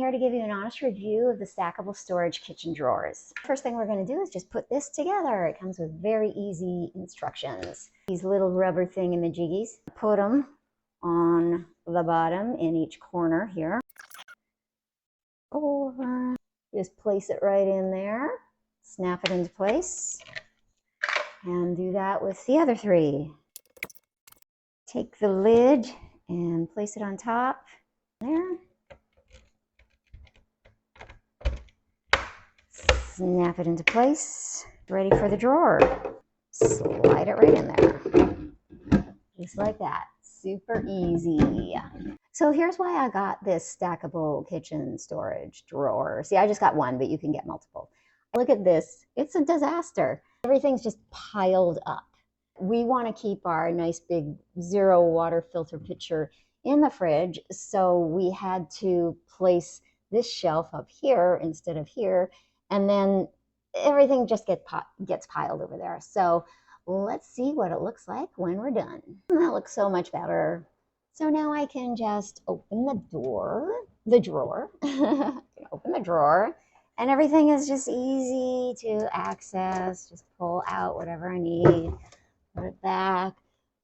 here to give you an honest review of the stackable storage kitchen drawers. First thing we're going to do is just put this together. It comes with very easy instructions. These little rubber thingamajiggies, put them on the bottom in each corner here. Over, just place it right in there, snap it into place, and do that with the other three. Take the lid and place it on top there. Snap it into place, ready for the drawer. Slide it right in there, just like that. Super easy. So here's why I got this stackable kitchen storage drawer. See, I just got one, but you can get multiple. Look at this. It's a disaster. Everything's just piled up. We want to keep our nice big zero water filter pitcher in the fridge, so we had to place this shelf up here instead of here, and then everything just gets piled over there. So let's see what it looks like when we're done. That looks so much better. So now I can just open the drawer, open the drawer, and everything is just easy to access. Just pull out whatever I need, put it back.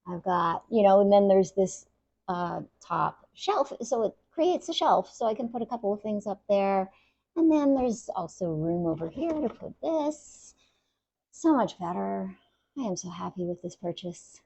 I've got, and then there's this top shelf, so it creates a shelf, so I can put a couple of things up there. And then there's also room over here to put this. So much better. I am so happy with this purchase.